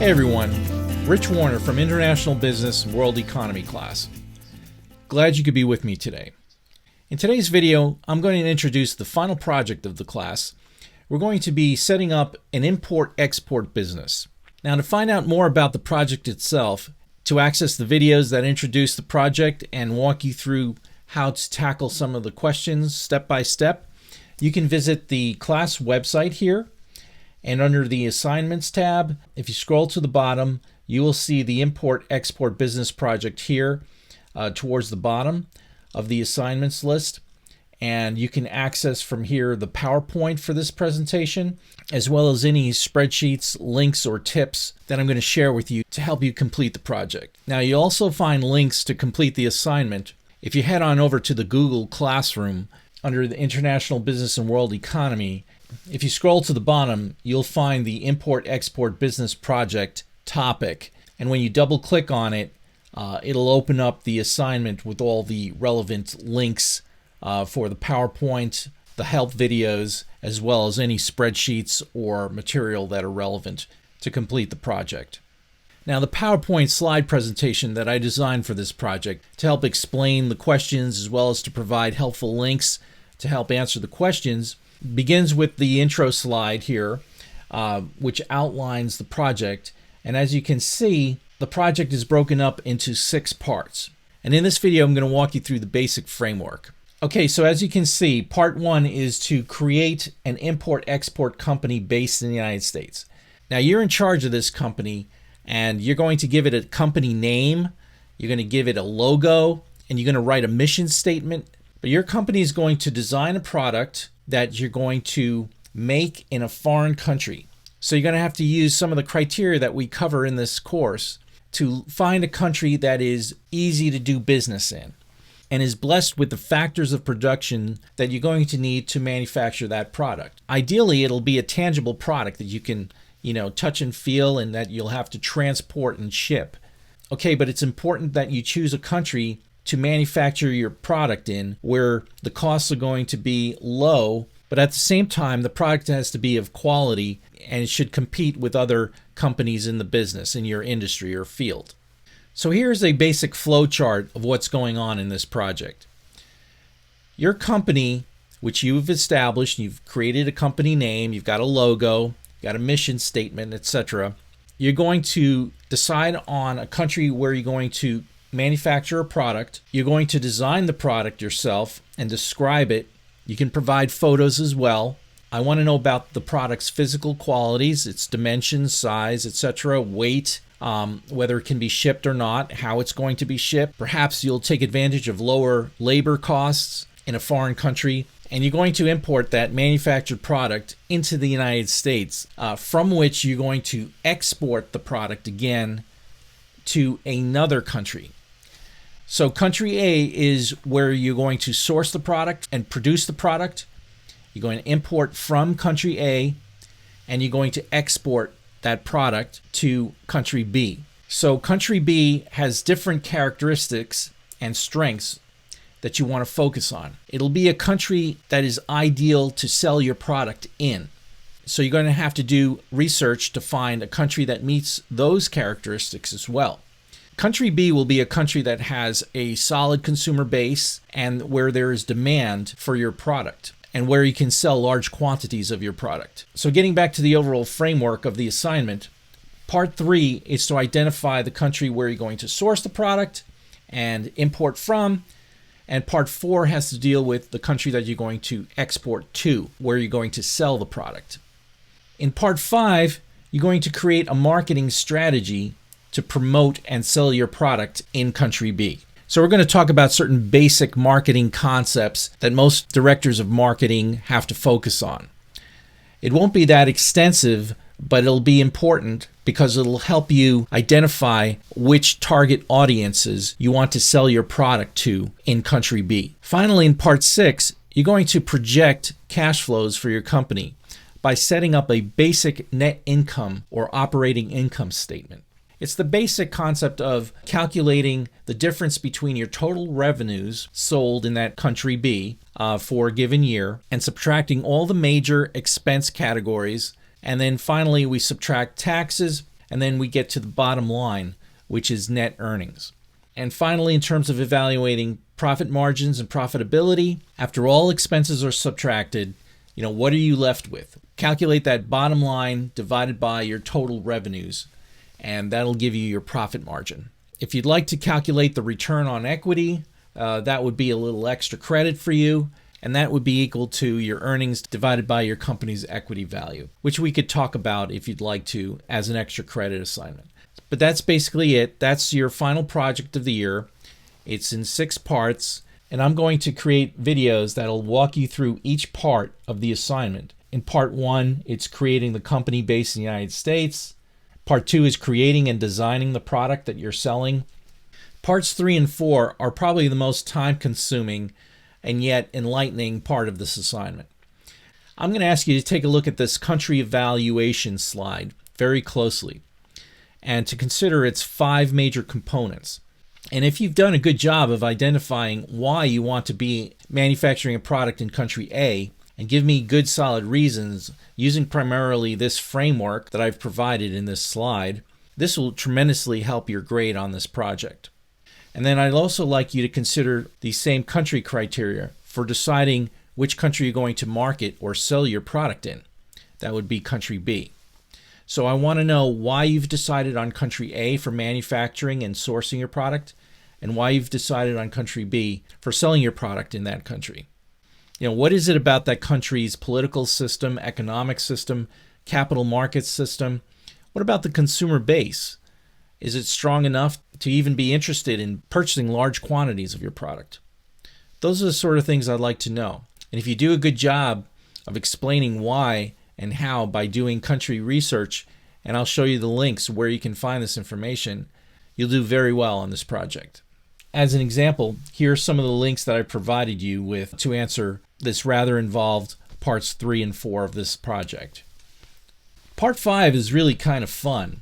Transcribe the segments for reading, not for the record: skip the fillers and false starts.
Hey everyone, Rich Warner from International Business and World Economy class. Glad you could be with me today. In today's video, I'm going to introduce the final project of the class. We're going to be setting up an import-export business. Now, to find out more about the project itself, to access the videos that introduce the project and walk you through how to tackle some of the questions step by step, you can visit the class website here. And under the Assignments tab, if you scroll to the bottom, you will see the Import-Export Business Project here towards the bottom of the assignments list. And you can access from here the PowerPoint for this presentation, as well as any spreadsheets, links, or tips that I'm going to share with you to help you complete the project. Now, you also find links to complete the assignment if you head on over to the Google Classroom under the International Business and World Economy. If you scroll to the bottom, you'll find the Import-Export Business Project topic. And when you double click on it, it'll open up the assignment with all the relevant links for the PowerPoint, the help videos, as well as any spreadsheets or material that are relevant to complete the project. Now, the PowerPoint slide presentation that I designed for this project to help explain the questions as well as to provide helpful links to help answer the questions begins with the intro slide here, which outlines the project. And as you can see, the project is broken up into 6 parts. And in this video, I'm going to walk you through the basic framework. Okay, so as you can see, part 1 is to create an import-export company based in the United States. Now, you're in charge of this company, and you're going to give it a company name, you're going to give it a logo, and you're going to write a mission statement. But your company is going to design a product that you're going to make in a foreign country. So you're going to have to use some of the criteria that we cover in this course to find a country that is easy to do business in and is blessed with the factors of production that you're going to need to manufacture that product. Ideally, it'll be a tangible product that you can, touch and feel and that you'll have to transport and ship. Okay, but it's important that you choose a country to manufacture your product in where the costs are going to be low, but at the same time, the product has to be of quality and it should compete with other companies in the business, in your industry or field. So here's a basic flow chart of what's going on in this project. Your company, which you've established, you've created a company name, you've got a logo, got a mission statement, etc. You're going to decide on a country where you're going to manufacture a product. You're going to design the product yourself and describe it. You can provide photos as well. I want to know about the product's physical qualities, its dimensions, size, etc., weight, whether it can be shipped or not, how it's going to be shipped. Perhaps you'll take advantage of lower labor costs in a foreign country, and you're going to import that manufactured product into the United States, from which you're going to export the product again to another country. So country A is where you're going to source the product and produce the product. You're going to import from country A, and you're going to export that product to country B. So country B has different characteristics and strengths that you want to focus on. It'll be a country that is ideal to sell your product in. So you're going to have to do research to find a country that meets those characteristics as well. Country B will be a country that has a solid consumer base and where there is demand for your product and where you can sell large quantities of your product. So getting back to the overall framework of the assignment, part 3 is to identify the country where you're going to source the product and import from, and part 4 has to deal with the country that you're going to export to, where you're going to sell the product. In part 5, you're going to create a marketing strategy to promote and sell your product in country B. So we're going to talk about certain basic marketing concepts that most directors of marketing have to focus on. It won't be that extensive, but it'll be important because it'll help you identify which target audiences you want to sell your product to in country B. Finally, in part 6, you're going to project cash flows for your company by setting up a basic net income or operating income statement. It's the basic concept of calculating the difference between your total revenues sold in that country B for a given year and subtracting all the major expense categories. And then finally, we subtract taxes and then we get to the bottom line, which is net earnings. And finally, in terms of evaluating profit margins and profitability, after all expenses are subtracted, what are you left with? Calculate that bottom line divided by your total revenues, and that'll give you your profit margin. If you'd like to calculate the return on equity, that would be a little extra credit for you, and that would be equal to your earnings divided by your company's equity value, which we could talk about if you'd like to as an extra credit assignment. But that's basically it. That's your final project of the year. It's in 6 parts, and I'm going to create videos that'll walk you through each part of the assignment. In part 1, it's creating the company based in the United States. Part 2 is creating and designing the product that you're selling. Parts 3 and 4 are probably the most time-consuming and yet enlightening part of this assignment. I'm going to ask you to take a look at this country evaluation slide very closely and to consider its 5 major components. And if you've done a good job of identifying why you want to be manufacturing a product in country A, and give me good solid reasons using primarily this framework that I've provided in this slide, this will tremendously help your grade on this project. And then I'd also like you to consider the same country criteria for deciding which country you're going to market or sell your product in. That would be country B. So I want to know why you've decided on country A for manufacturing and sourcing your product, and why you've decided on country B for selling your product in that country. What is it about that country's political system, economic system, capital markets system? What about the consumer base? Is it strong enough to even be interested in purchasing large quantities of your product? Those are the sort of things I'd like to know. And if you do a good job of explaining why and how by doing country research, and I'll show you the links where you can find this information, you'll do very well on this project. As an example, here are some of the links that I provided you with to answer this rather involved parts 3 and 4 of this project. Part 5 is really kind of fun.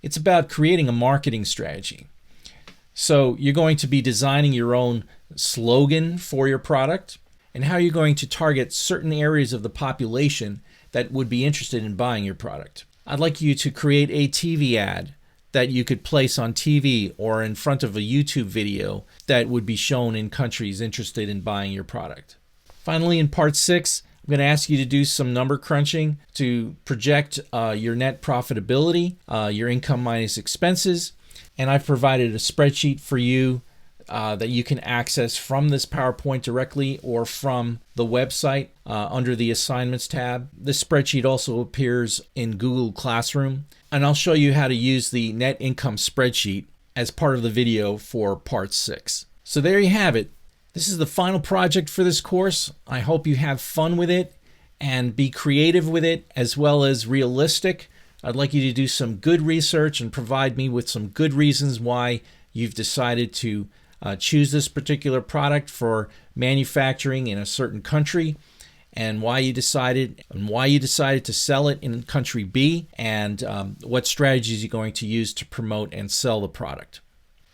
It's about creating a marketing strategy. So you're going to be designing your own slogan for your product and how you're going to target certain areas of the population that would be interested in buying your product. I'd like you to create a TV ad that you could place on TV or in front of a YouTube video that would be shown in countries interested in buying your product. Finally, in part 6, I'm going to ask you to do some number crunching to project your net profitability, your income minus expenses, and I've provided a spreadsheet for you that you can access from this PowerPoint directly or from the website under the Assignments tab. This spreadsheet also appears in Google Classroom, and I'll show you how to use the net income spreadsheet as part of the video for part 6. So there you have it. This is the final project for this course. I hope you have fun with it and be creative with it as well as realistic. I'd like you to do some good research and provide me with some good reasons why you've decided to choose this particular product for manufacturing in a certain country, and why you decided to sell it in country B, and what strategies you're going to use to promote and sell the product.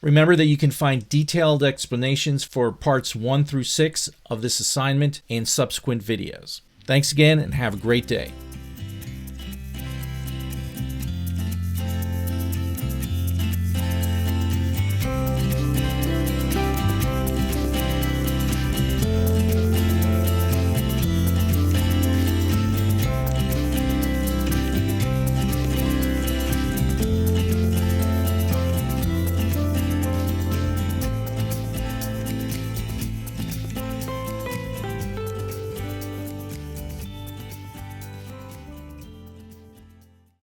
Remember that you can find detailed explanations for parts 1 through 6 of this assignment in subsequent videos. Thanks again and have a great day.